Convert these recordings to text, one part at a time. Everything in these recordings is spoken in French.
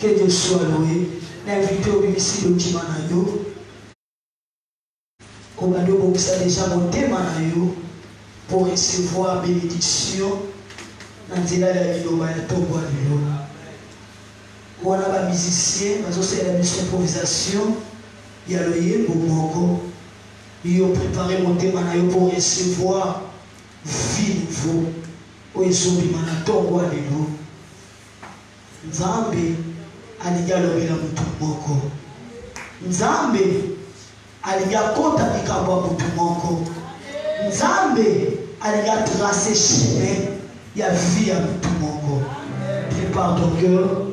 Que Dieu soit loué. L'invité au ici le Timanayo. Comme vous savez déjà monté Manayo pour recevoir bénédiction. Nandila la Liloba ya Tobo Lilo. Voilà les musiciens, mais aussi la mission d'improvisation. Il y a le Yébo Mongo. Ils ont préparé monté Manayo pour recevoir vie nouveau. Oezobi Mana Tobo Lilo. Nzambe aliga lobela mutu moko. Nzambe aliga kota likabwa mutu moko. Nzambe aliga tracer chemin ya vie ya mutu moko. Prépare ton cœur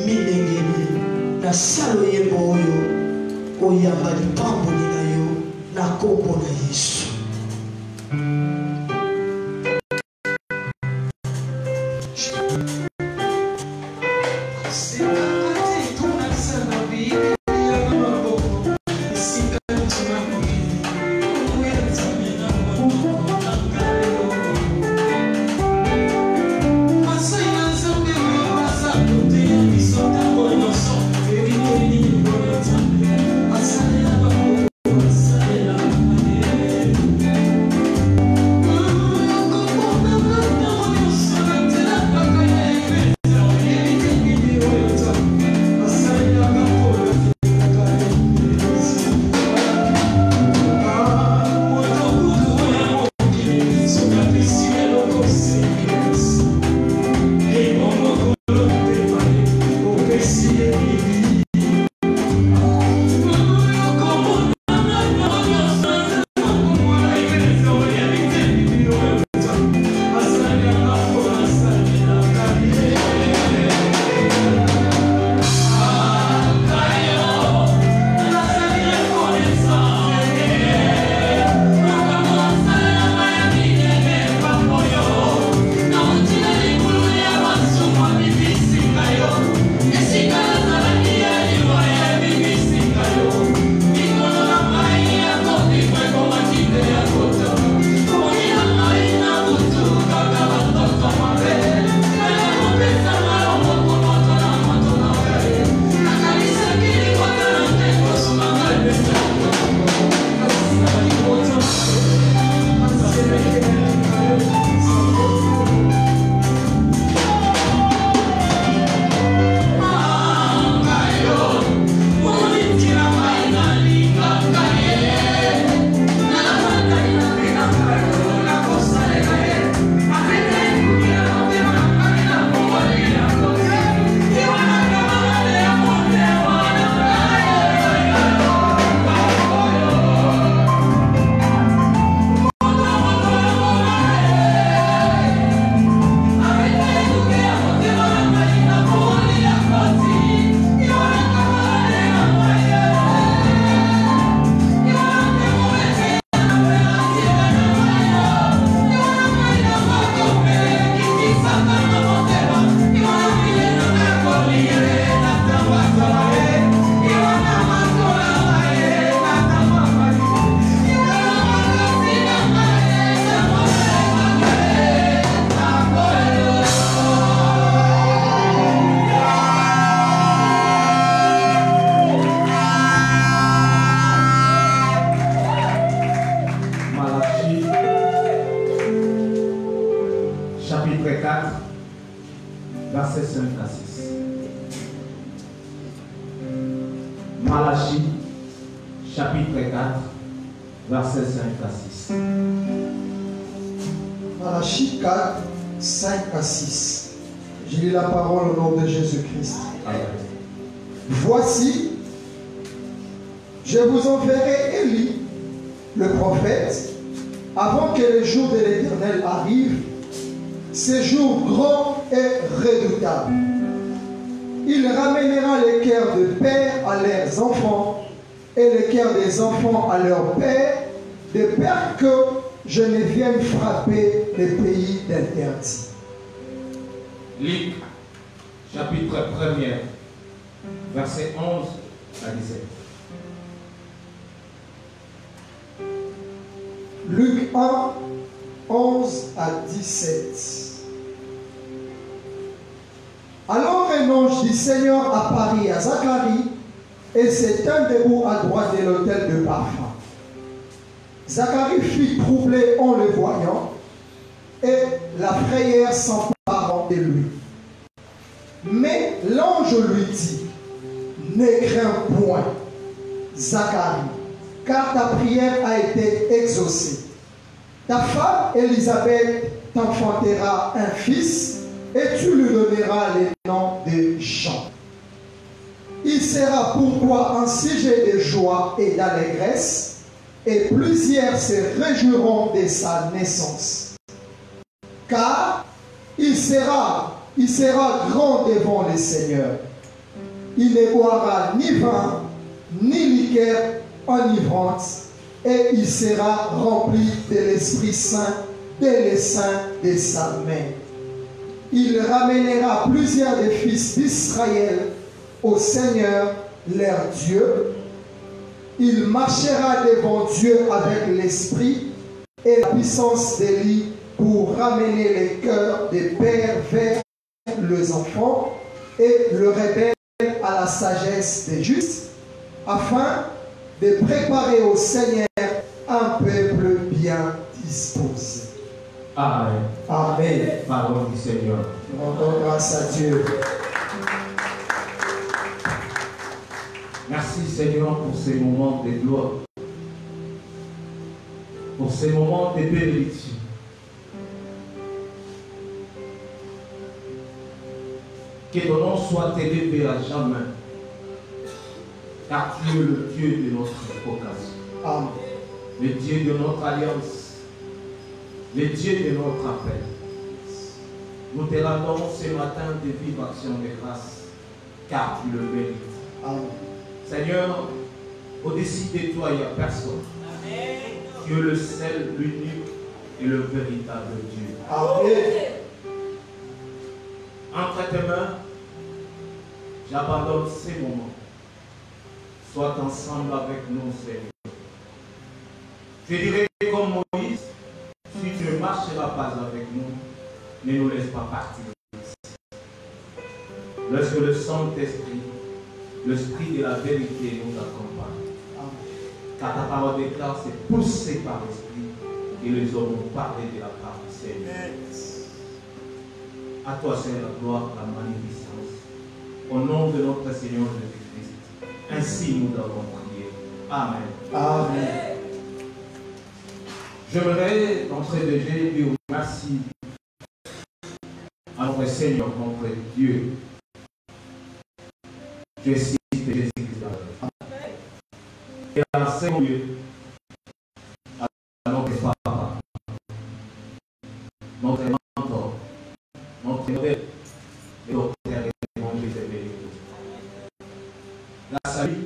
milengeni na salo yembo oyo oyamba lipambo na yo na kombo na Yesu. 4, versets 5 à 6. Malachie, chapitre 4, versets 5 à 6. Malachie 4, 5 à 6. Je lis la parole au nom de Jésus-Christ. Voici, je vous enverrai Élie, le prophète, avant que les jours de l'Éternel arrivent, ces jours grands et redoutables. Il ramènera les cœurs de pères à leurs enfants et les cœurs des enfants à leurs pères, de peur que je ne vienne frapper les pays d'interdit. Luc, chapitre 1er, versets 11 à 17. Luc 1, 11 à 17. Alors un ange du Seigneur apparut à Zacharie et se tint debout à droite de l'autel de parfum. Zacharie fut troublé en le voyant et la frayeur s'emparant de lui. Mais l'ange lui dit, ne crains point, Zacharie, car ta prière a été exaucée. Ta femme Élisabeth t'enfantera un fils et tu lui donneras le nom de Jean. Il sera pour toi un sujet de joie et d'allégresse, et plusieurs se réjouiront de sa naissance. Car il sera grand devant le Seigneur. Il ne boira ni vin, ni liqueur enivrante, et il sera rempli de l'Esprit Saint dès le sein de sa main. Il ramènera plusieurs des fils d'Israël au Seigneur leur Dieu. Il marchera devant Dieu avec l'esprit et la puissance d'Élie pour ramener les cœurs des pères vers les enfants et le rebelle à la sagesse des justes, afin de préparer au Seigneur un peuple bien disposé. Amen. Amen. Parole du Seigneur. Nous rendons grâce à Dieu. Merci Seigneur pour ces moments de gloire, pour ces moments de bénédiction. Que ton nom soit élevé à jamais, car tu es le Dieu de notre occasion, Amen. le Dieu de notre alliance, le Dieu de notre appel. Nous te rendons ce matin de vive action de grâce, car tu le mérites. Amen. Seigneur, au-dessus de toi, il n'y a personne. Amen. Tu es le seul, l'unique et le véritable Dieu. Amen. Entre tes mains, j'abandonne ces moments. Sois ensemble avec nous, Seigneur. Je dirais comme Moïse, si tu ne marcheras pas avec nous, ne nous laisse pas partir ici. Lorsque le Saint-Esprit, l'Esprit de la vérité nous accompagne. Car ta parole déclare, c'est poussé par l'Esprit et les hommes ont parlé de la part du Seigneur. À toi, Seigneur, la gloire, la magnificence. Au nom de notre Seigneur Jésus-Christ. Ainsi nous avons prié. Amen. Amen. J'aimerais, d'entrée de jeu, dire merci à notre Seigneur, notre Dieu. Je cite Jésus-Christ. Et en second lieu, à notre Papa, notre mentor, notre modèle et notre Père et mon Dieu béni. Grâce à lui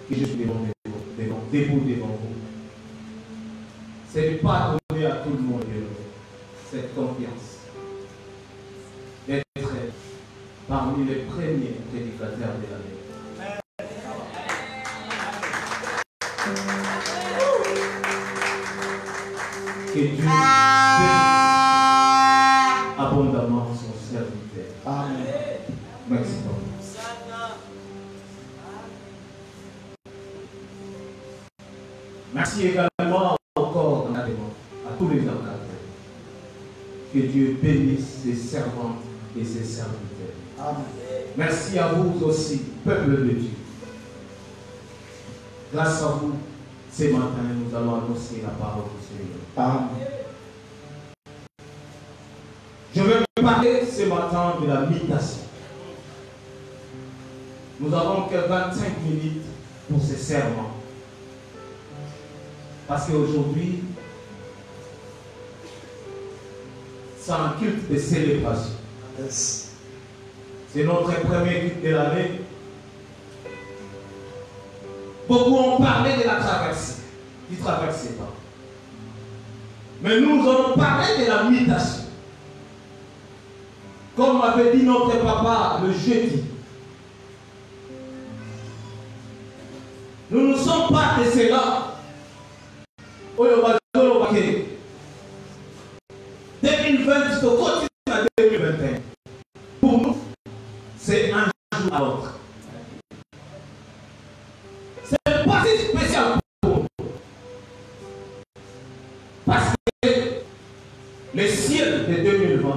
que je suis debout devant vous. C'est de ne pas donner à tout le monde cette confiance d'être parmi les premiers prédicateurs de l'année. Que Dieu bénisse abondamment son serviteur. Amen. Merci beaucoup. Merci également encore à tous les encadrés. Que Dieu bénisse ses servantes et ses serviteurs. Amen. Merci à vous aussi, peuple de Dieu. Grâce à vous, ce matin, nous allons annoncer la parole du Seigneur. Amen. Je vais vous parler ce matin de la méditation. Nous avons que 25 minutes pour ce serment. Parce qu'aujourd'hui, c'est un culte de célébration. Yes. C'est notre premier culte de l'année. Beaucoup ont parlé de la traversée. Qui ne traversait pas. Mais nous allons parler de la méditation. Comme avait dit notre papa le jeudi. Nous ne sommes pas de ceux-là. 2020, c'est au quotidien à 2021. Pour nous, c'est un jour à l'autre. C'est pas si spécial pour nous. Parce que le ciel de 2020,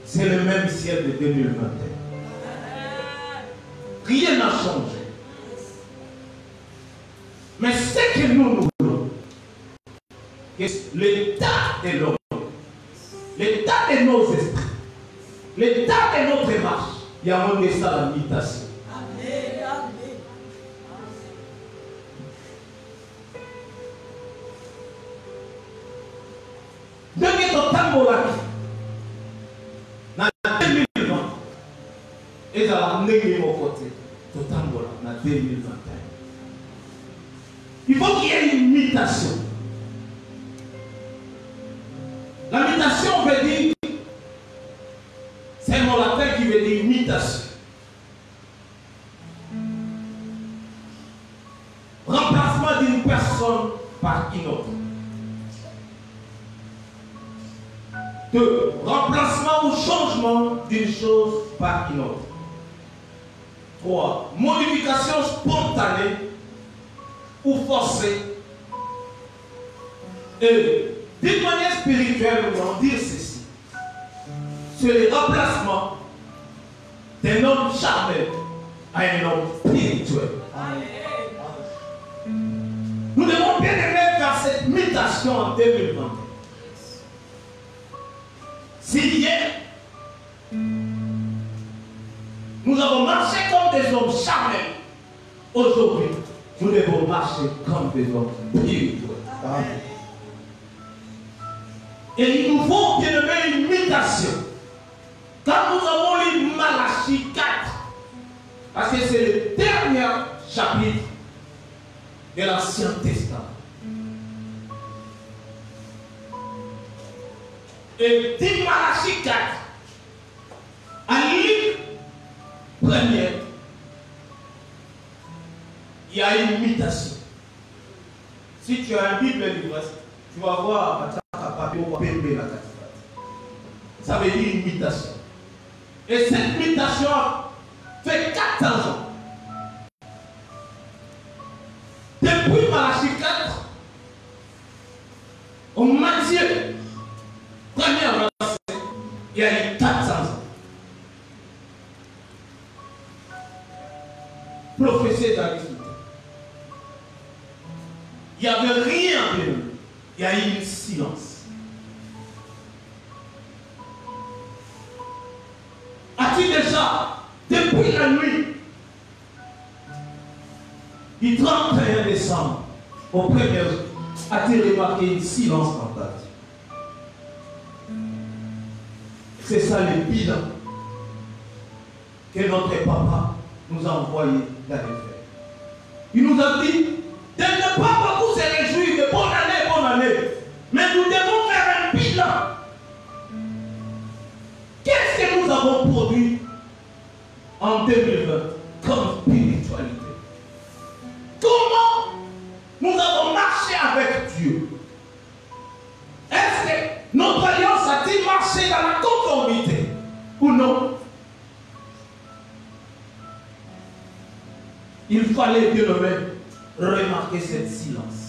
c'est le même ciel de 2021. Rien n'a changé. Mais ce que nous voulons, l'état de l'homme, l'état de nos esprits, l'état de notre marche, il y a un de ça la méditation. Depuis ton tambouraki, dans 2020, et ça va amener mon côté, ton tambouraki, dans 2021. Il faut qu'il y ait une méditation. La méditation veut dire, c'est un mot latin qui veut dire méditation. Remplacement d'une personne par une autre. 2. Remplacement ou changement d'une chose par une autre. 3. Modification spontanée ou forcée. Et d'une manière spirituelle, nous allons dire ceci. C'est le remplacement d'un homme charnel à un homme spirituel. Nous devons bien aimer faire cette méditation en 2020. Si hier, nous avons marché comme des hommes charnels, aujourd'hui, nous devons marcher comme des hommes spirituels. Et il nous faut bien aimer une méditation. Quand nous avons lu Malachie 4, parce que c'est le dernier chapitre de l'Ancien Testament. Et dit Malachie 4, à l'île première, il y a une méditation. Si tu as une Bible libre, tu vas voir ça veut dire une méditation. Et cette méditation fait 400 ans. Depuis Malachie 4, au Matthieu, première verset, il y a eu 400 ans. Prophétie d'Aristote. Il n'y avait rien de nous. Il y a eu un silence. As-tu déjà, depuis la nuit, du 31 décembre au 1er jour, as-tu remarqué un silence dans ta vie? C'est ça le bilan que notre papa nous a envoyé d'aller faire. Il nous a dit de ne pas beaucoup se réjouir de bonne année, mais nous devons faire un bilan. Qu'est-ce que nous avons produit en 2020 comme spiritualité? Comment nous avons marché avec Dieu? Est-ce que notre alliance a-t-il marché dans la conformité ou non? Il fallait bien même remarquer ce silence.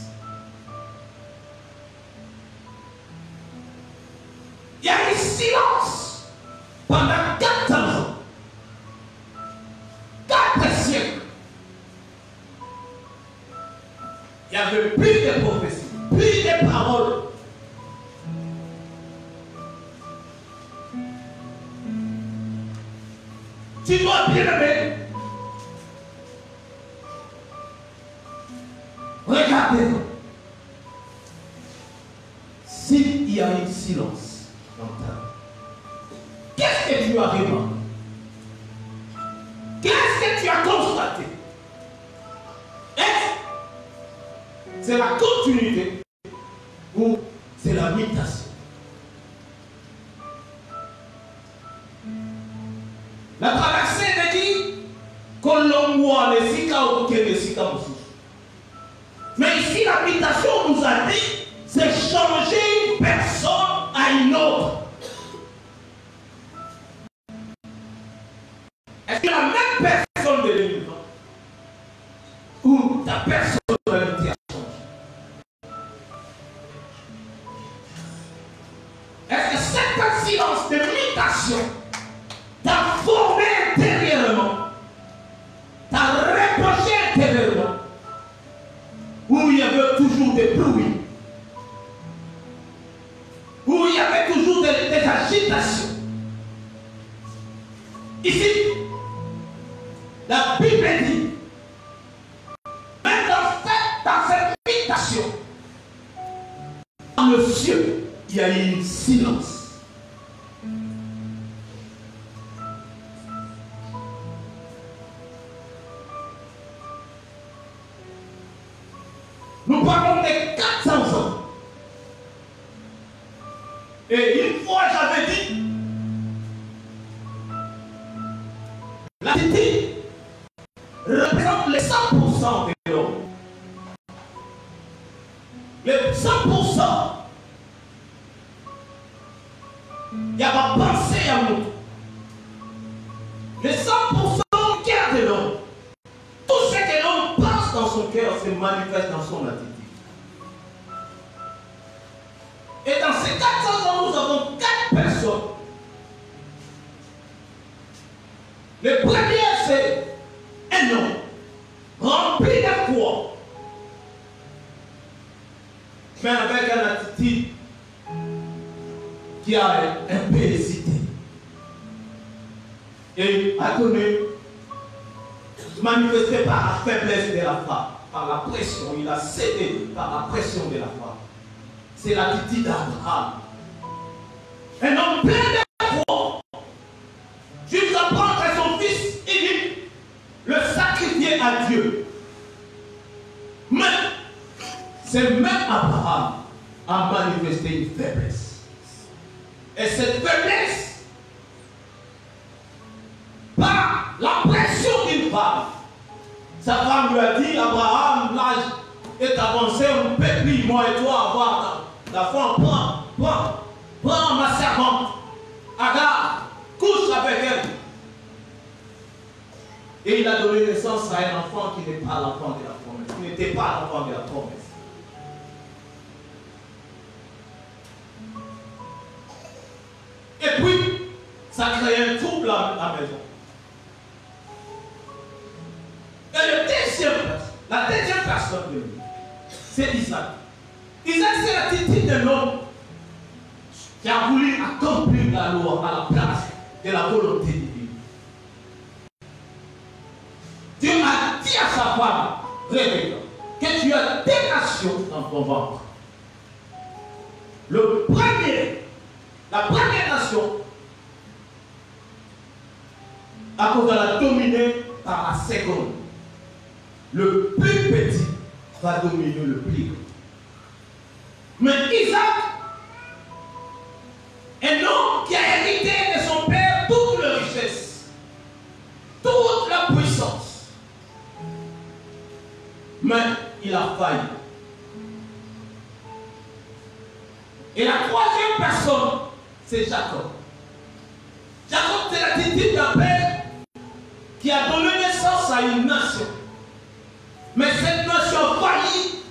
silence pendant 400 ans. 4 siècles. Il n'y avait plus de prophéties, plus de paroles. Tu dois bien aimer. Regardez. S'il y a un silence dans ta vie, qu'est-ce que tu as remarqué? Qu'est-ce que tu as constaté? Est-ce c'est la continuité ou c'est la mutation? La traversée de dit qu'on l'envoie les sika ou que les sika. Mais ici, la mutation nous a dit c'est changer une personne à une autre. Est-ce que la même personne de l'univers ou ta personnalité a changé? Est-ce que cet silence de mutation t'a formé intérieurement, t'a reproché intérieurement, où il y avait toujours des bruits, où il y avait toujours des agitations? Ici, la Bible dit, même dans cette mutation, dans le ciel, il y a eu un silence. Nous parlons de 400 ans. Et une fois j'avais dit, la cité représente les 100% de l'homme. Les 100%. Il y a ma pensée à nous. Les 100% du cœur de l'homme. Tout ce que l'homme pense dans son cœur se manifeste dans son attitude. Et dans ces 400 ans, nous avons 4 personnes. Le premier, c'est un homme rempli de foi, mais avec une attitude qui a un peu hésité. Et a donné, manifesté par la faiblesse de la femme, par la pression, il a cédé par la pression de la femme. C'est l'attitude d'Abraham. Un homme plein de foi, jusqu'à prendre son fils unique, le sacrifier à Dieu. Mais c'est même Abraham a manifesté une faiblesse. Et cette faiblesse, par la pression d'une femme, sa femme lui a dit, Abraham, l'âge est avancé, on peut plus, moi et toi, avoir la femme, prends ma servante, Agar, couche avec elle. Et il a donné naissance à un enfant qui n'est pas l'enfant de la promesse, qui n'était pas l'enfant de la promesse. Et puis, ça crée un trouble à la maison. Et la deuxième personne de lui, c'est Isaac. Isaac, c'est l'attitude d'un homme qui a voulu accomplir la loi à la place de la volonté divine. Dieu a dit à sa femme, Rebecca, que tu as des nations dans ton ventre. La première nation, à cause de la dominer par la seconde. Le plus petit va dominer le plus grand. Mais Isaac, un homme qui a hérité de son père toute la richesse, toute la puissance, mais il a failli. Et la troisième personne, c'est Jacob. Jacob, c'est l'attitude d'un père qui a donné naissance à une nation. Mais cette nation faillit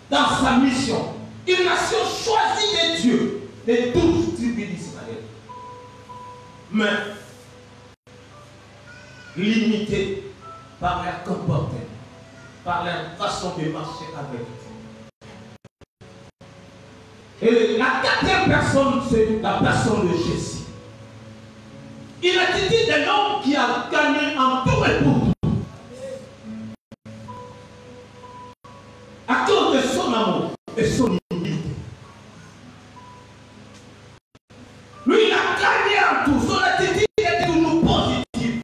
dans sa mission. Une nation choisie de Dieu, des 12 tribus d'Israël. mais limités par leur comportement, par leur façon de marcher avec Dieu. Et la quatrième personne, c'est la personne de Jésus. Il a été d'un homme qui a gagné en tout et pour tout. À cause de son amour et son humilité. Lui, il a gagné en tout. Son attitude était toujours positive.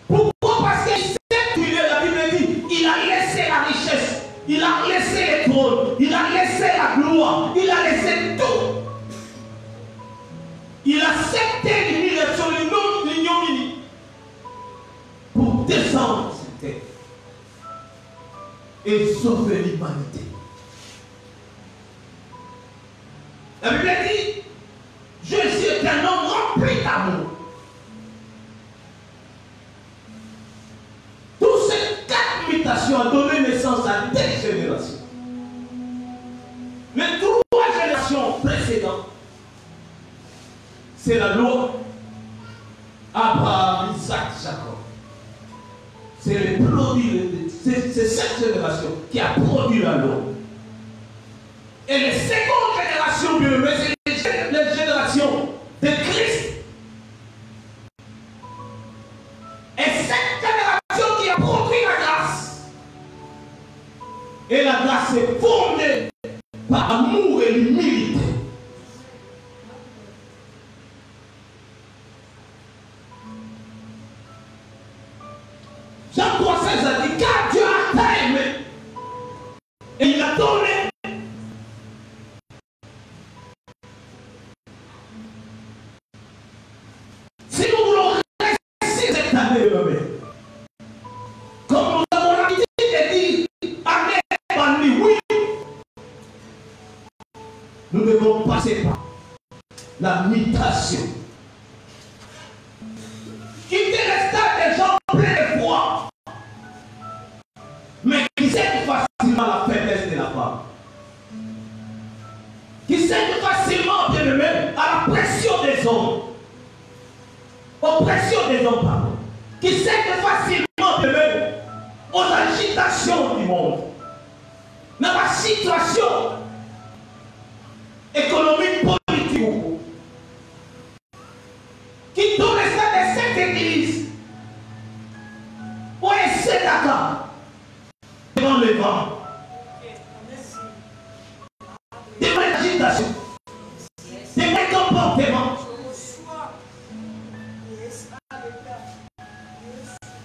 Pourquoi? Parce qu'il sait où il est. La Bible dit, il a laissé la richesse, il a laissé les trônes, il a laissé la gloire, il a laissé tout. Il a accepté l'humiliation, l'ignominie pour descendre sur terre et sauver l'humanité. La Bible dit, Jésus est un homme rempli d'amour. Toutes ces 4 mutations ont donné naissance à des générations. Les 3 générations précédentes, c'est la loi. Abraham, Isaac, Jacob. C'est le produit, c'est cette génération qui a produit la loi. Et les secondes générations, c'est les générations de Christ. Et cette génération qui a produit la grâce. Et la grâce est fondée par amour et l'humilité. Jean 3,16 a dit, car Dieu a tant aimé et il a donné. Si nous voulons réussir cette année, comme nous avons l'habitude de dire, année par nuit, oui, nous devons passer par la mutation. Quitter le stade des gens pleins de foi, mais qui cèdent facilement la faiblesse de la femme. Qui cèdent facilement, bien aimé, à la pression des hommes. Aux pressions des hommes, pardon. Qui cèdent facilement, bien aimé, aux agitations du monde. Dans la situation économique, politique, qui donne le stade de cette église pour essayer d'accord devant le vent, devant l'agitation, devant le comportement.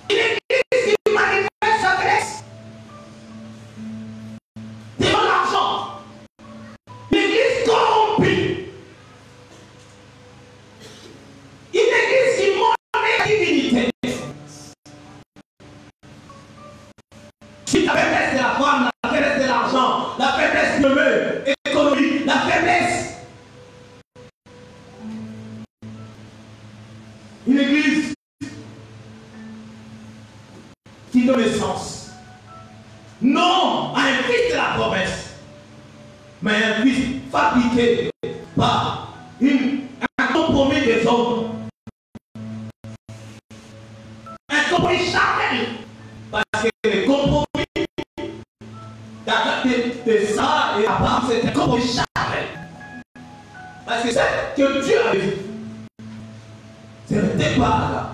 Une église qui manifeste sa graisse devant l'argent, une église corrompue. Une église qui montre la divinité. Si la faiblesse de la femme, la faiblesse de l'argent, la faiblesse de l'économie, la faiblesse. Une église qui donne sens. Non à un Christ de la promesse, mais un Christ fabriqué par un compromis des hommes. Un compromis charnel. Parce que les compromis de ça et Abraham, c'est un compromis charnel. Parce que c'est que Dieu avait dit. C'est le départ là.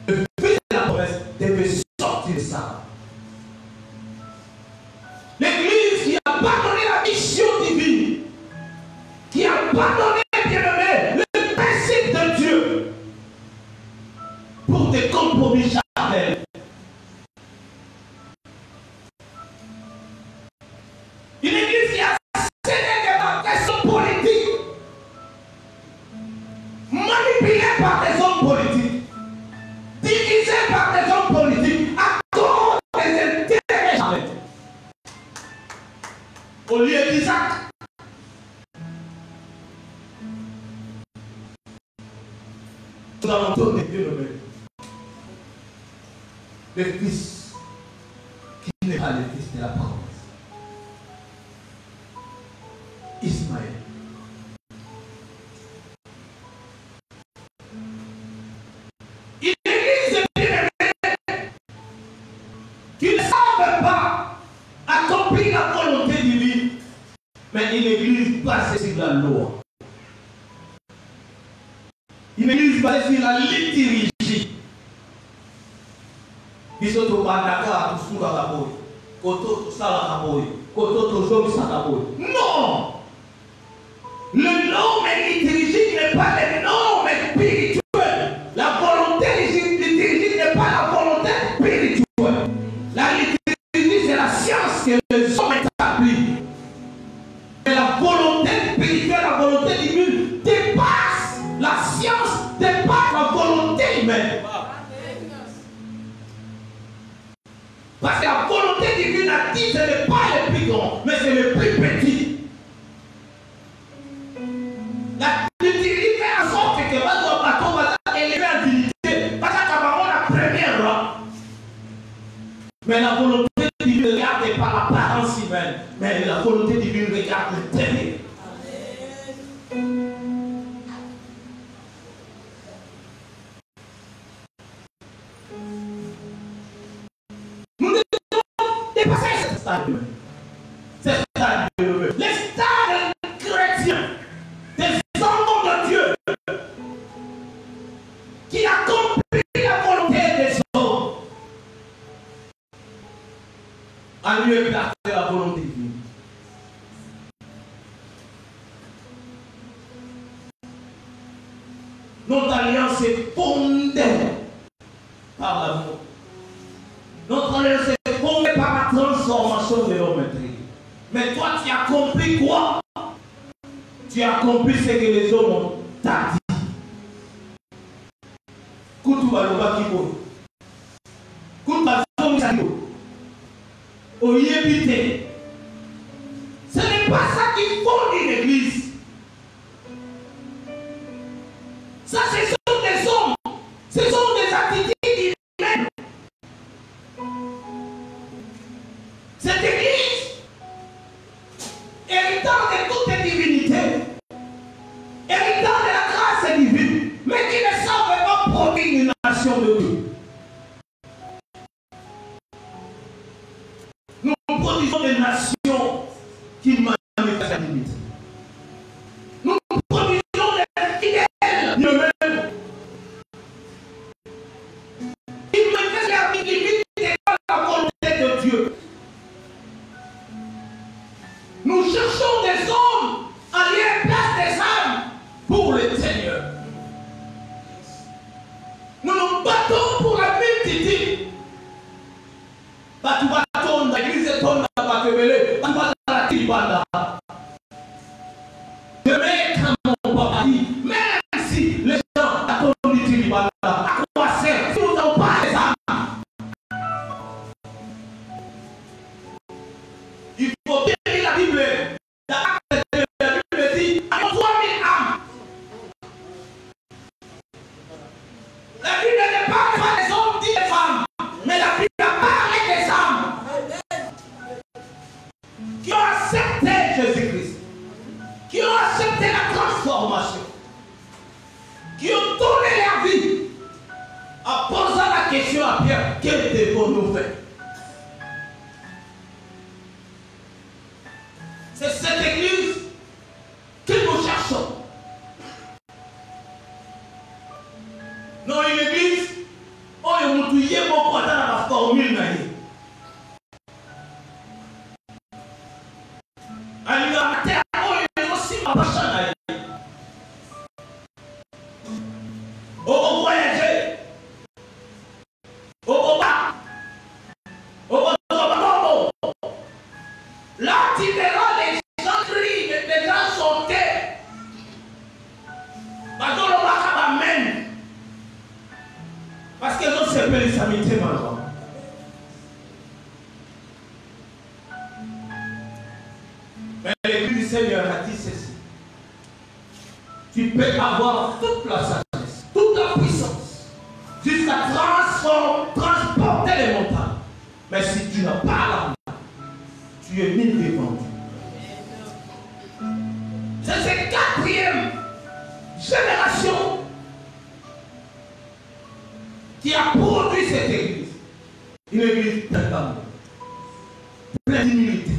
Le fils de la promesse devait sortir de ça. L'église qui a abandonné la mission divine, qui a abandonné, bien aimé, le principe de Dieu pour des compromis charnels. Une église qui a cédé des questions politiques, manipulée par des hommes politiques, divisée par des hommes politiques, à cause des intérêts charnels. Au lieu d'Isaac, nous allons donner le fils qui n'est pas le fils de la promesse. Ismaël. Mais une église basée sur la loi. Une église basée sur la liturgie. Ils sont au Mandaka, tout sous la boue. Koto, tout ça la boue. Koto, tout ça la boue. Non! Le nom liturgique n'est pas le nom spirituel. La volonté liturgique n'est pas la volonté spirituelle. La liturgie, c'est la science que les hommes établissent. Mais la volonté spirituelle, la volonté divine dépasse la science, dépasse la volonté humaine. Parce que la volonté divine a dit ce n'est pas le plus grand, mais c'est le plus petit. La liturgie fait en sorte que votre bateau va élever en dignité. Parce que la première, mais la volonté divine ne regarde pas l'apparence humaine, mais la volonté divine regarde le terrain. Nous devons dépasser ce stade. Ce stade de les stades chrétiens, des enfants de Dieu qui accomplissent la volonté des hommes. En lieu de la volonté divine. Notre alliance est fondée par l'amour. Notre alliance est fondée par la transformation de l'homme intérieur. Mais toi, tu accomplis quoi? Tu accomplis ce que les hommes ont dit. Koutou baloba kibo. Koutou baloba kibo. Oyébité. Ce n'est pas ça qui fonde une église. Ça, ce sont des hommes. Ce sont des attitudes humaines. Cette église, héritant de toute divinité, héritant de la grâce divine, mais qui ne savent pas produire une nation de Dieu. Nous produisons des nations qui manifestent la divinité. Nous produisons des fidèles eux-mêmes. Ils manifestent la divinité par la volonté de Dieu. Nous cherchons des hommes à lier place des âmes pour le Seigneur. Nous nous battons pour la multitude. Batu l'église est tombée à Batebele, la Tibanda. Je mets comme mon papa dit, même si les gens attendent du Tibanda, à quoi sert si nous n'avons pas les âmes? Il faut bien lire la Bible. La Bible dit, à 3000 âmes. La Bible ne parle pas des hommes, dit des femmes, mais la Bible parle des âmes qui ont accepté Jésus-Christ, qui ont accepté la transformation, qui ont donné leur vie en posant la question à Pierre, que devons-nous faire? C'est cette église que nous cherchons. Non, une église, où il y a tout beaucoup dans la formule. Au voyager, au bas, au là, tu verras les gens crient, les gens sauter. Amen. Parce que nous sommes les amitiés maintenant. Mais l'Église du Seigneur a dit ceci. Tu peux avoir toute la sagesse, toute la puissance, jusqu'à transporter les montagnes. Mais si tu n'as pas l'amour, tu es mis devant Dieu. C'est cette quatrième génération qui a produit cette église. Une église pleine d'amour, pleine d'humilité,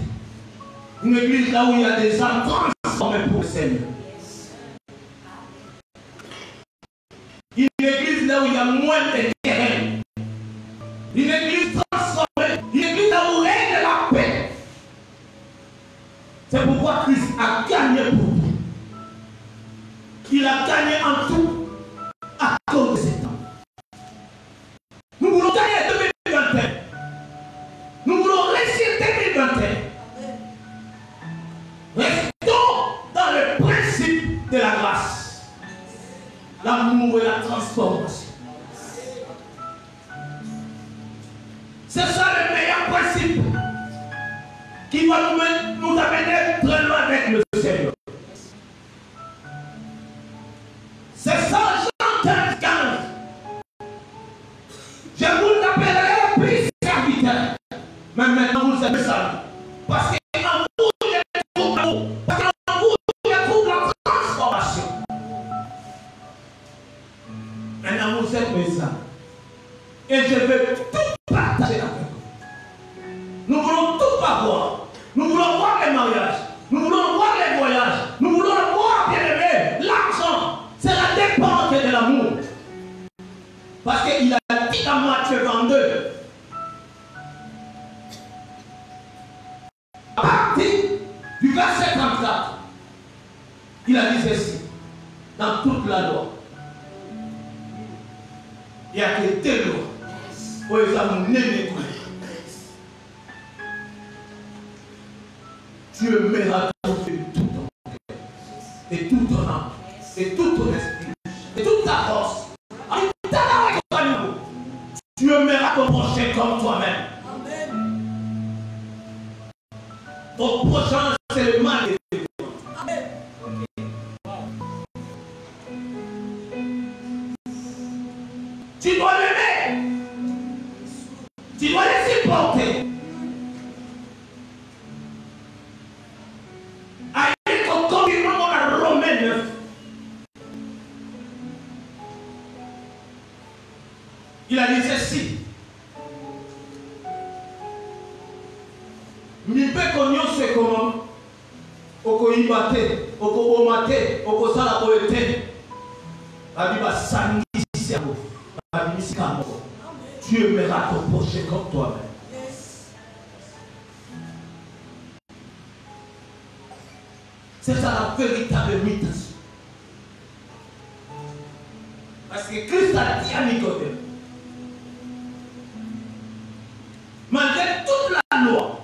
une église là où il y a des âmes transformées pour le Seigneur. Une église là où il y a moins de terrain. Une église transformée. Une église là où règne la paix. C'est pourquoi Christ a gagné pour tout. Il a gagné en tout à cause de cet homme. Nous voulons gagner 2021. Nous voulons réussir 2021. Restons dans le principe de la grâce. L'amour et la transformation. C'est ça le meilleur principe qui va nous amener très loin avec le Seigneur. C'est ça, Jean 15, 15. Je vous appellerai plus serviteur. Mais maintenant vous êtes ça. Parce qu'en vous, je trouve l'amour. Parce qu'en vous, je trouve la transformation. Maintenant vous êtes mes âmes. Et je veux tout partager avec vous. Nous voulons tout avoir. Nous voulons voir les mariages. Nous voulons voir les voyages. Nous voulons voir, bien aimé, l'argent. C'est la dépense de l'amour. Parce qu'il a dit dans Matthieu 22. À partir du verset 34, il a dit ceci. Dans toute la loi, il n'y a que deux lois. Pour les amours n'aimés. Tu aimeras ton Dieu de tout ton cœur, de toute ton âme, de tout ton esprit, de toute ta force. Tu aimeras ton prochain comme toi-même. Ton prochain, c'est le mal de Dieu. Tu dois l'aimer. Tu dois les supporter. Il a dit ceci. Mipe konyo se comment oko ibate, oko bomate, oko sala poete. Abi ba sangisi amo. Abi misikamo. Tu aimeras ton prochain comme toi-même. C'est ça la véritable mutation. Parce que Christ a dit à Nicodème, malgré toute la loi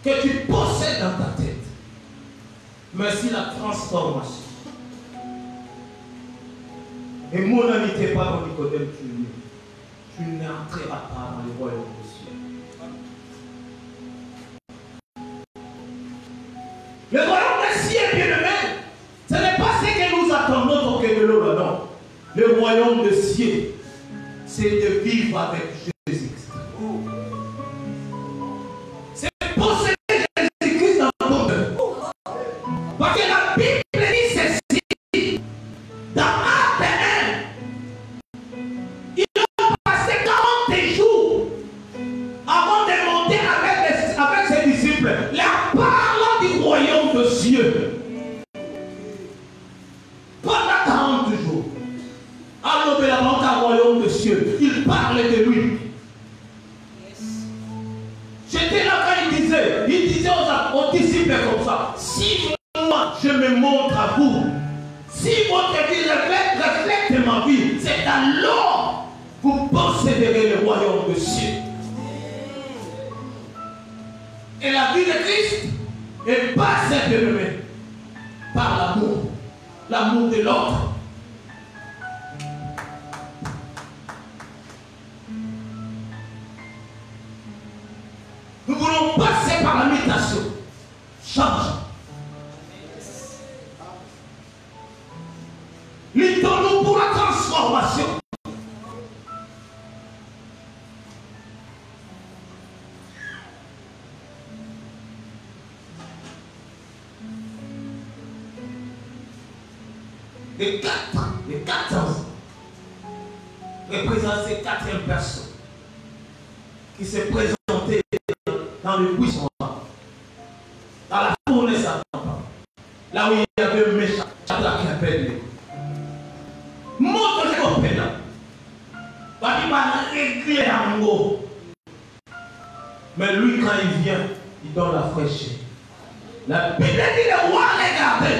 que tu possèdes dans ta tête, merci la transformation. Et mon ami, t'es pas dans Nicodème, tu n'entreras pas dans le royaume des cieux. Le royaume des cieux, bien aimé, ce n'est pas ce que nous attendons pour que de l'eau, non. Le royaume des cieux, c'est de vivre avec Jésus-Christ. C'est posséder Jésus-Christ dans ton cœur. Parce que la Bible dit ceci. Dans Actes 1, ils ont passé 40 jours avant de monter avec ses disciples, leur parlant du royaume de Dieu. Pendant 40 jours. Alors que la vente au royaume de Dieu, il parlait de lui. J'étais là quand il disait aux disciples comme ça, si moi je me montre à vous, si votre vie reflète ma vie, c'est alors que vous posséderez le royaume de Dieu. Et la vie de Christ est passée de lui par l'amour de l'autre. Nous voulons passer par la mutation. Change. Luttons-nous pour la transformation. Les 400 représentent ces 4e personnes qui se présentaient dans le buisson, dans la fournaise. Là où il y avait un méchant qui a perdu. Montre le copain. Il va régler en gros. Mais lui, quand il vient, il donne la fraîcheur. La Bible dit le roi regardez.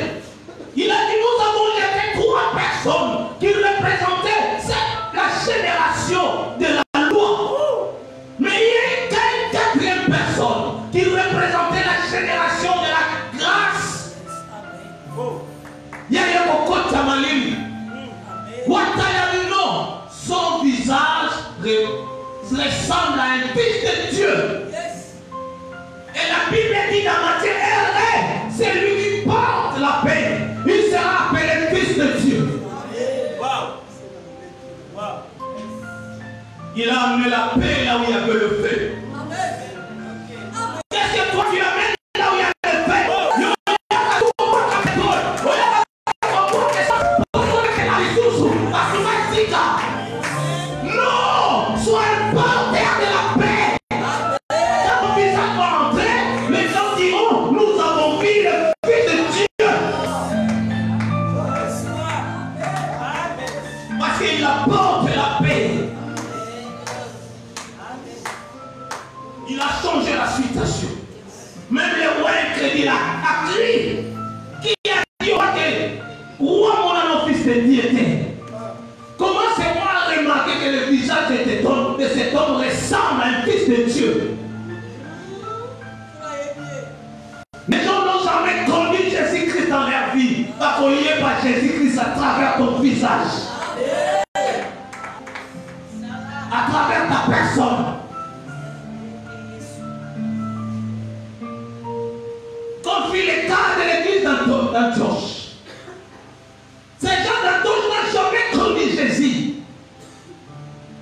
Il a dit nous avons jeté 3 personnes qui représentaient la génération de la loi. Mais il y a une 4e personne qui représentait la génération de la grâce. Il y a un cocotte à Malini. Son visage ressemble à un fils de Dieu. Et la Bible dit dans Matthieu 1, c'est lui qui porte la paix. Il sera appelé fils de Dieu. Il a amené la paix là où il y avait le feu. Qu'est-ce que toi tu amènes là où il y a le feu? Non, sois un porteur de la paix. Quand ton visage va entrer, les gens diront, nous avons vu le Fils de Dieu. Parce qu'il apporte la paix. Il a changé la situation. Même le roi incrédule a crié. Qui a dit au roi que roi mon fils de Dieu était? Comment c'est moi à remarquer que le visage de cet homme ressemble à un fils de Dieu? Les gens n'ont jamais connu Jésus-Christ dans leur vie. Parce qu'on n'y est pas Jésus-Christ à travers ton visage. À travers ta personne. Comme fit le cas de l'église d'Antioche. Ces gens d'Antioche n'ont jamais connu Jésus.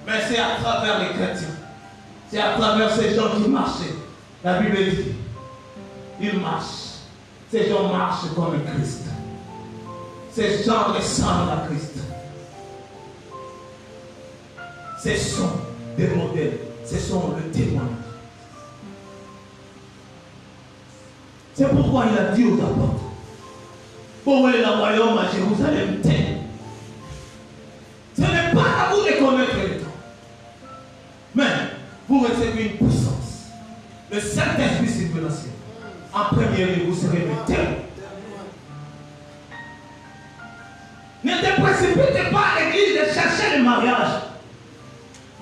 Mais c'est à travers les chrétiens. C'est à travers ces gens qui marchaient. La Bible dit, ils marchent. Ces gens marchent comme Christ. Ces gens ressemblent à Christ. Ce sont des modèles. Ce sont le témoin. C'est pourquoi il a dit aux apôtres, pour aller dans le royaume à Jérusalem tel. Ce n'est pas à vous de connaître le temps. Mais vous recevez une puissance. Le Saint-Esprit circulation. En premier lieu, vous serez mes témoins. Ne te précipite pas à l'église de chercher le mariage,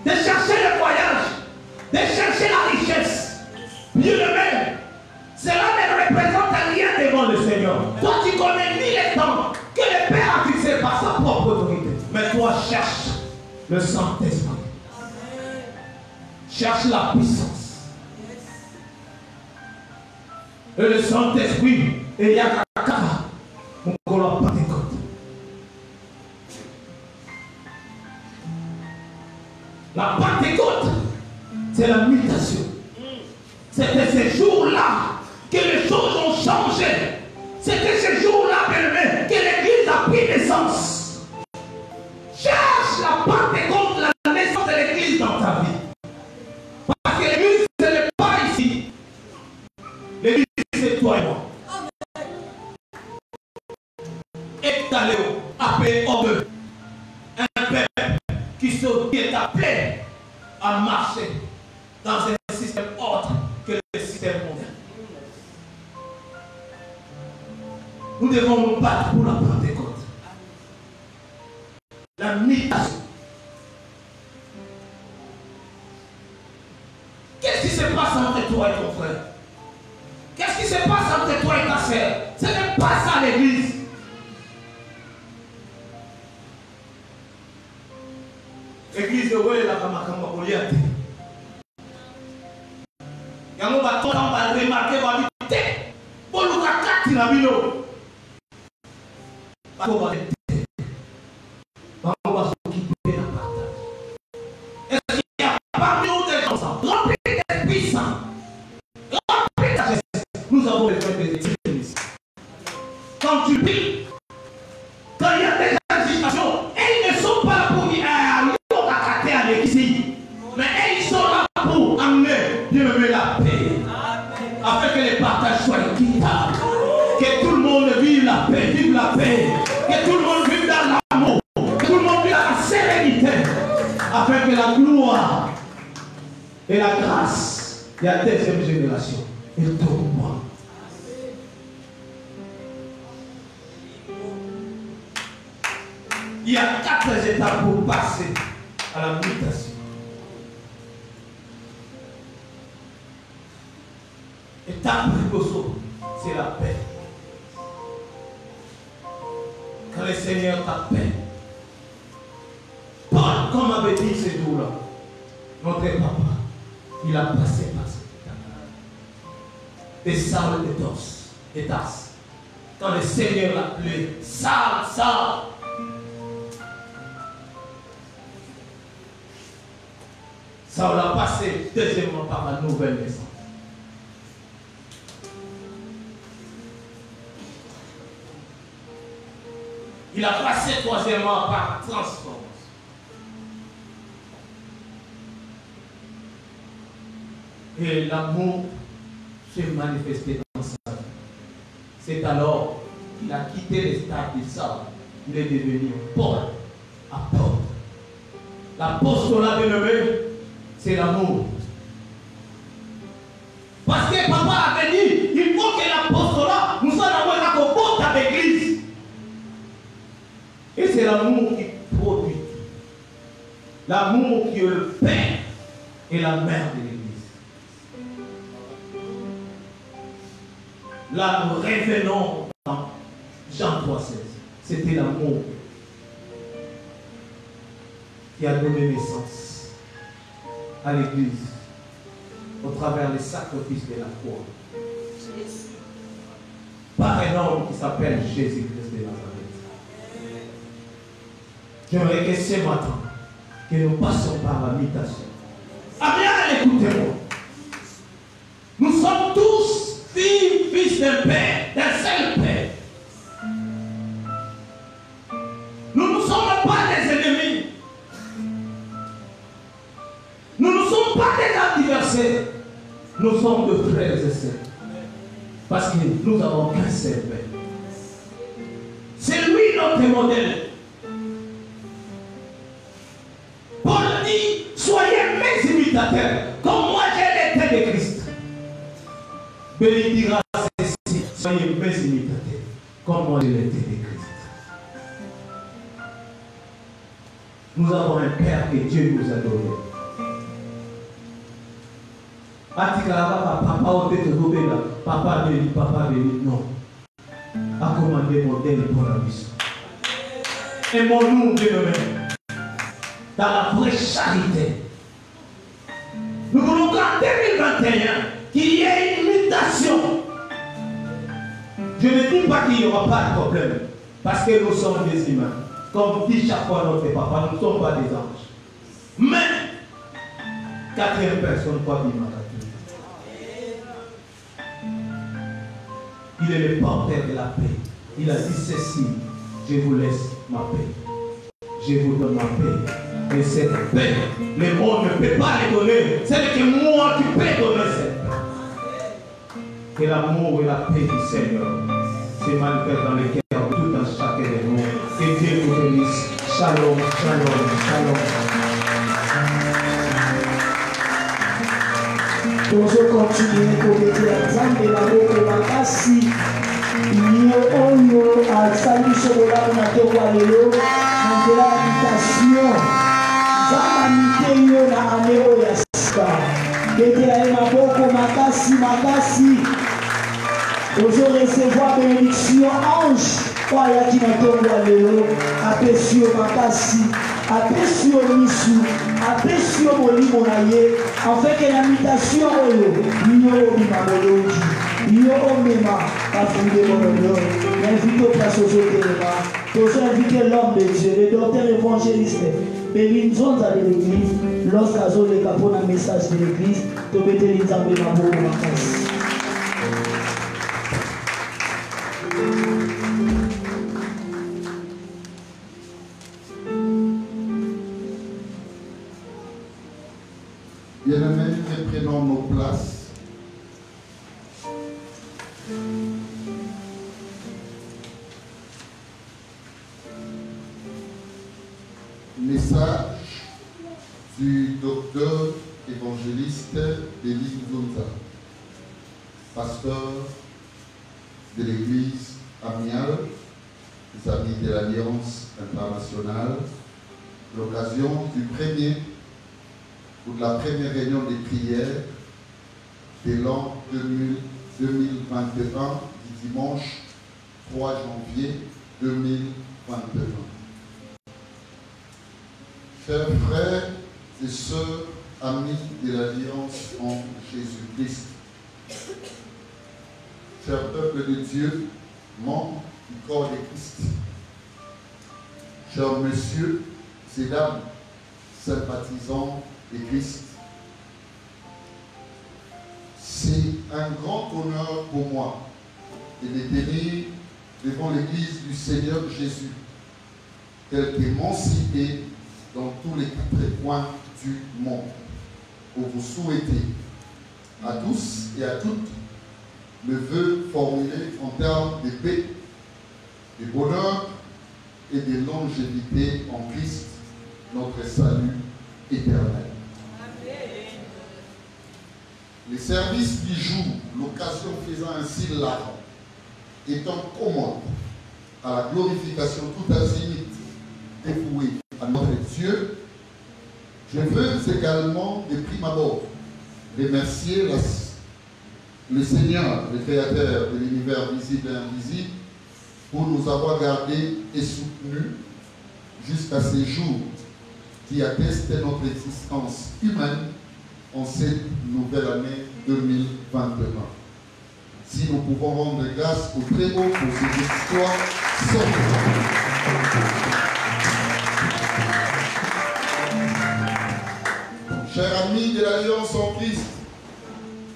de chercher le voyage, de chercher la richesse. Mieux le même. Cela ne représente rien devant le Seigneur. Toi, tu connais ni les temps que le Père a fixé par sa propre autorité. Mais toi, cherche le Saint-Esprit. Cherche la puissance. Et le Saint-Esprit, et il y a Kaka, mon colloque Pentecôte. La Pentecôte, c'est la mutation. C'était ces jours-là que les choses ont changé. C'était ces jours-là que l'église a pris naissance. Cherche la Pentecôte, la naissance de l'église dans ta vie. Parce que l'église, ce n'est pas ici. L'église, c'est toi et moi. Et Taléo, appelé homme, un peuple qui est appelé à marcher dans un système autre que le système mondial. Nous devons nous battre pour la Pentecôte. La mutation. Qu'est-ce qui se passe entre toi et ton frère? Qu'est-ce qui se passe entre toi et ta sœur? Ce n'est pas ça l'église. L'église de Wele la Kamakamba Goliath. Yango bato on va remarquer va vite. Pour le kakati na bino. Bato va vite. Bango va s'occuper la partage. Est-ce qu'il y a parmi nous des gens remplis d'Esprit Saint? Remplis d'Esprit. Nous avons besoin des églises. Quand tu pries, quand il y a des agitations, et ils ne sont pas là pour dire à l'église, mais ils sont là pour amener, Dieu me met la paix, afin que les partages soient équitables, que tout le monde vive la paix, vive la paix. Que tout le monde vive dans l'amour, que tout le monde vive dans la sérénité, afin que la gloire et la grâce de la deuxième génération est autour de moi. Il y a 4 étapes pour passer à la mutation. Étape précoce, c'est la paix. Quand le Seigneur t'appelle, Paul, comme avait dit ces jours-là, notre papa, il a passé par cette étape. Des Saul et Tarse. Quand le Seigneur l'appelait, Saul, Saul. Saul a passé deuxièmement par la nouvelle naissance. Il a passé troisièmement par la transformation. Et l'amour s'est manifesté dans sa vie. C'est alors qu'il a quitté les stades de Saul. Il est devenu Paul, apôtre. L'apostolat bien-aimé, c'est l'amour. Parce que papa avait dit, il faut que l'apostolat nous soit dans le compte avec l'église. Et c'est l'amour qui produit. L'amour qui est le père et la mère de l'église. Là, nous revenons dans Jean 3,16. C'était l'amour qui a donné naissance à l'église au travers des sacrifices de la croix. Par un homme qui s'appelle Jésus-Christ de Nazareth. J'aimerais que ce matin, que nous passions par la mutation. Ah bien, écoutez-moi. Nous sommes tous filles, fils d'un père, d'un seul père. Nous ne sommes pas des ennemis. Nous ne sommes pas des adversaires. Nous sommes de frères et sœurs. Parce que nous avons qu'un seul père. C'est lui notre modèle. Paul dit, soyez mes imitateurs, comme moi j'ai l'été de Christ. Béni dira ceci, soyez mes imitateurs, comme moi j'ai l'été de Christ. Nous avons un Père que Dieu nous a donné. Papa béni, non. A commandé modèle pour la mission. Aimons-nous, Dieu même, dans la vraie charité. Nous voulons qu'en 2021, qu'il y ait une mutation. Je ne dis pas qu'il n'y aura pas de problème, parce que nous sommes des humains. Comme dit chaque fois notre papa, nous ne sommes pas des anges. Mais, 4e personne, pas vivre. Il est le porteur de la paix. Il a dit ceci, je vous laisse ma paix. Je vous donne ma paix. Et cette paix, le monde ne peut pas la donner. C'est que moi qui peux donner cette paix. Que l'amour et la paix du Seigneur se manifestent dans les cœurs de tout un chacun de nous. Que Dieu vous bénisse. Shalom, shalom, shalom. Nous continuons pour dire Zambé la boque makasi yo oyo asali sobola na towa lelo na de la invitation Zambé yo na aneo ya sika betela ma boque makasi nous recevoir bénédiction ange kwa ya ki na towa lelo apesio makasi apesio misu apesio molimo na ye afin que l'imitation yo obima bolongi yo omema afunde mololo invite au place aux autres pour inviter l'homme de Dieu le docteur évangéliste Belinzonza de l'église lorsqu'azo le capon un message de l'église to beteli nzambe na bo makasi. Bien-aimés, reprenons nos places. Message du docteur évangéliste Denis Zonza, pasteur de l'église Amial, des Amis de l'Alliance internationale, l'occasion du premier ou de la première réunion des prières de l'an 2021 du dimanche 3 janvier 2021. Chers frères et sœurs, amis de l'Alliance en Jésus-Christ, chers peuple de Dieu, membres du corps de Christ, chers messieurs et dames, sympathisants de Christ, c'est un grand honneur pour moi de me tenir devant l'Église du Seigneur Jésus, tel qu'ément cité dans tous les 4 coins du monde, pour vous souhaiter à tous et à toutes le vœu formulé en termes de paix, de bonheur et de longévité en Christ, notre salut éternel. Amen. Les services du jour, l'occasion faisant ainsi l'art, étant commode à la glorification tout azimut dévouée à notre Dieu, je veux également de prime abord remercier le Seigneur, le Créateur de l'univers visible et invisible, pour nous avoir gardés et soutenus jusqu'à ces jours qui attestent notre existence humaine en cette nouvelle année 2021. Si nous pouvons rendre grâce au très haut pour ces histoires sans fin. Chers amis de l'Alliance en Christ,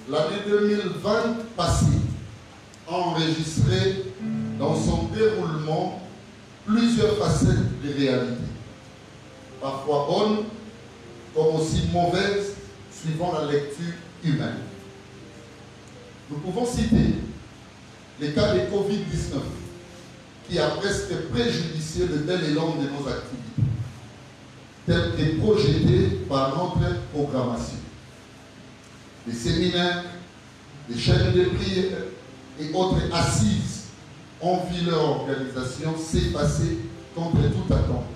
l'année 2020 passée a enregistré dans son déroulement plusieurs facettes de réalité, parfois bonnes comme aussi mauvaises suivant la lecture humaine. Nous pouvons citer les cas de Covid-19 qui a presque préjudicié le bel élan de nos activités, tel que projeté par notre programmation. Les séminaires, les chaînes de prière et autres assises ont vu leur organisation s'effacer contre toute attente.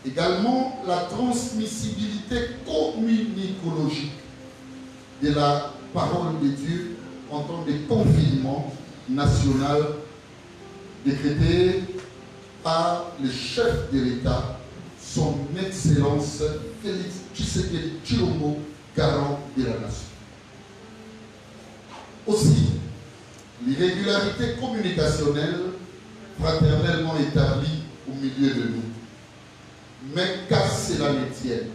Également, la transmissibilité communicologique de la parole de Dieu en temps de confinement national décrété par le chef de l'État, son Excellence Félix Tshisekedi Tshilombo, garant de la nation. Aussi, l'irrégularité communicationnelle fraternellement établie au milieu de nous. Mais qu'à cela ne tienne,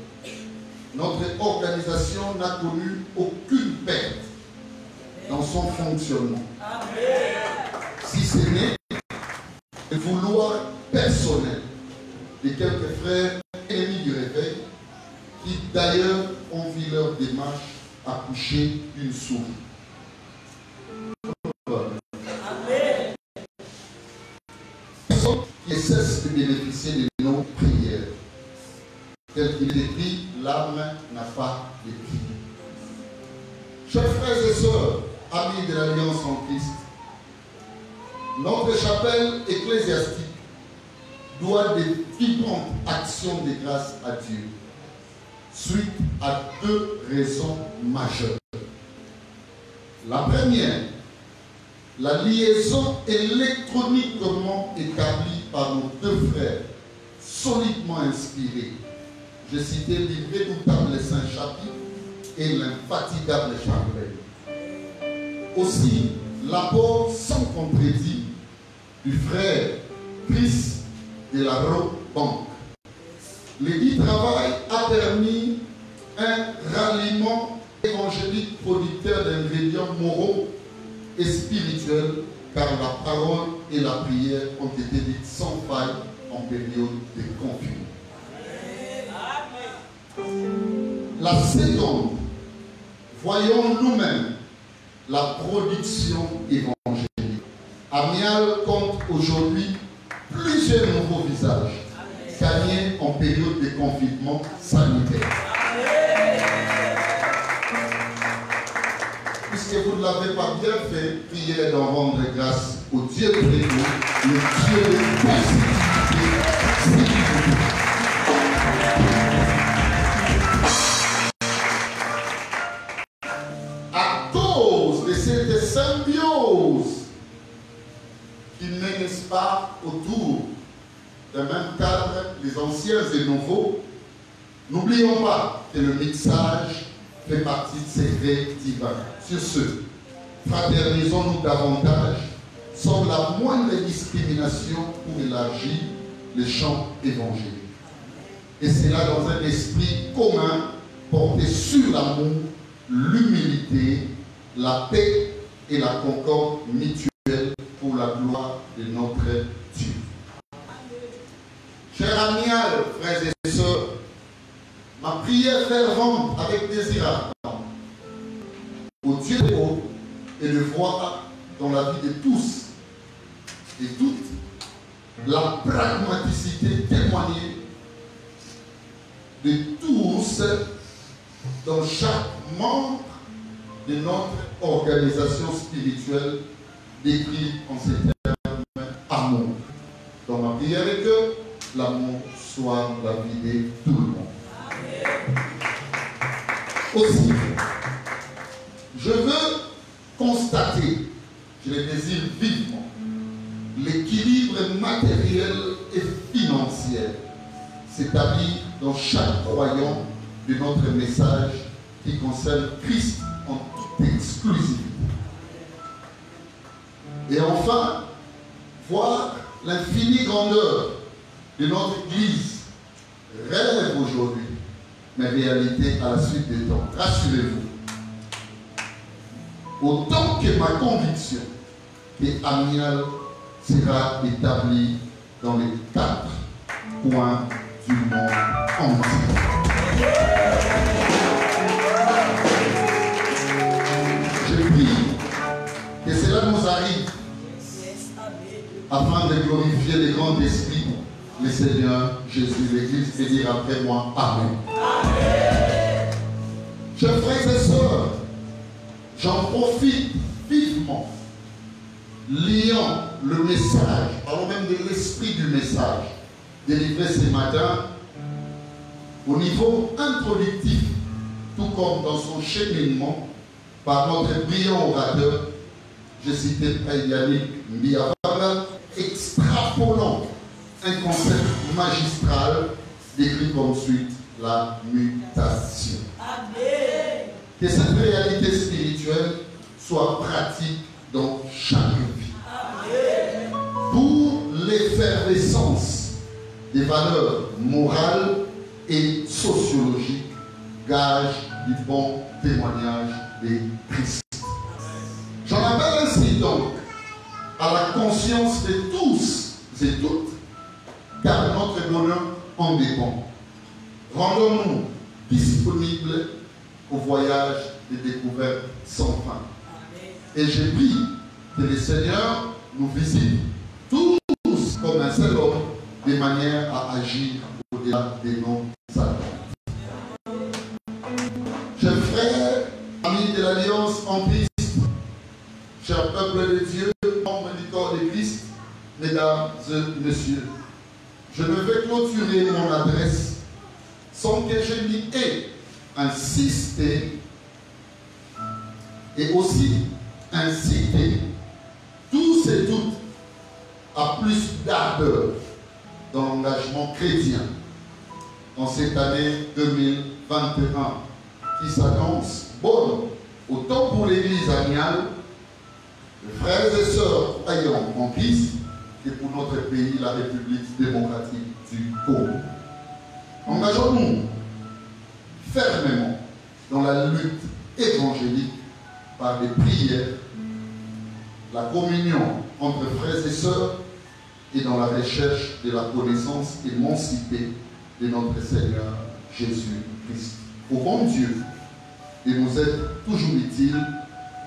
notre organisation n'a connu aucune perte dans son fonctionnement. Si ce n'est le vouloir personnel de quelques frères ennemis du réveil qui d'ailleurs ont vu leur démarche accoucher d'une souris. Personne qui cesse de bénéficier de nos prières. Tel qu'il est écrit, l'âme n'a pas de prix. Chers frères et sœurs, amis de l'Alliance en Christ, notre chapelle ecclésiastique doit de vibrantes actions de grâce à Dieu, suite à 2 raisons majeures. La première, la liaison électroniquement établie par nos 2 frères, solidement inspirés. Je citais l'irrédoutable Saint-Chapitre et l'infatigable Charbel. Aussi, l'apport sans contredit du frère Chris de la Banque. Le dit travail a permis un ralliement évangélique producteur d'ingrédients moraux et spirituels, car la parole et la prière ont été dites sans faille en période de confinement. La seconde, voyons nous-mêmes la production évangélique. Amial compte aujourd'hui plusieurs nouveaux visages, gagner en période de confinement sanitaire. Puisque vous ne l'avez pas bien fait, priez d'en rendre grâce au Dieu de nous, le Dieu de possibilité. À cause de cette symbiose qui n'est, n'est-ce pas, autour d'un même cadre, les anciens et nouveaux, n'oublions pas que le mixage fait partie de ces secrets divins. Sur ce, fraternisons-nous davantage sans la moindre discrimination pour élargir le champ évangélique. Et c'est là dans un esprit commun porté sur l'amour, l'humilité, la paix et la concorde mutuelle pour la gloire de notre Dieu. Chers amis, frères et sœurs, ma prière fervente avec désir ardent au Dieu de haut est de voir dans la vie de tous et toutes la pragmaticité témoignée de tous dans chaque membre de notre organisation spirituelle décrite en ces termes amour. Dans ma prière est que l'amour soit la vie de tout le monde. Aussi, je veux constater, je le désire vivement, l'équilibre matériel et financier s'établit dans chaque croyant de notre message qui concerne Christ en toute exclusivité. Et enfin, voir l'infinie grandeur de notre Église, rêve aujourd'hui, mais réalité à la suite des temps. Rassurez-vous. Autant que ma conviction que Amial sera établie dans les 4 coins du monde entier. Je prie que cela nous arrive afin de glorifier le grand esprit, le Seigneur Jésus. L'Église peut dire après moi Amen. Amen. Chers frères et sœurs, j'en profite vivement, liant le message, parlons même de l'esprit du message, délivré ce matin, au niveau introductif, tout comme dans son cheminement, par notre brillant orateur, je citais Yannick Mbiababa, extrapolant un concept magistral décrit comme suite la mutation. Amen. Que cette réalité spirituelle soit pratique dans chaque vie. Amen. Pour l'effervescence des valeurs morales et sociologiques, gage du bon témoignage de Christ. J'en appelle ainsi donc à la conscience de tous et toutes, car notre bonheur en dépend. Rendons-nous disponibles au voyage de découverte sans fin. Et je prie que le Seigneur nous visite tous comme un seul homme, de manière à agir au-delà de nos attentes. Chers frères, amis de l'Alliance en Christ, chers peuple de Dieu, membres du corps de Christ, mesdames et messieurs, je ne vais clôturer mon adresse sans que je n'y ai insisté et aussi incité tous et toutes à plus d'ardeur dans l'engagement chrétien en cette année 2021 qui s'annonce bonne autant pour l'Église amiale, les frères et sœurs ayant en Christ, que pour notre pays, la République démocratique du Congo. Engageons-nous fermement dans la lutte évangélique par des prières, la communion entre frères et sœurs et dans la recherche de la connaissance émancipée de notre Seigneur Jésus-Christ. Au bon Dieu, et nous être toujours utile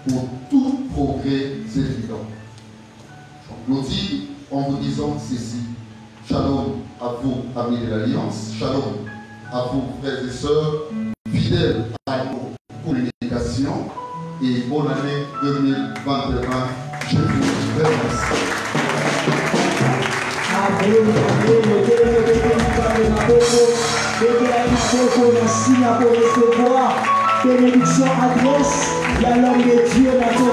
pour tout progrès évident. J'en clôture en vous disant ceci. Shalom à vous, amis de l'Alliance. Shalom à vous, frères et sœurs, fidèles à nos communications. Et bonne année 2021. Je vous remercie. Bénédiction adresse, il y a l'homme de Dieu dans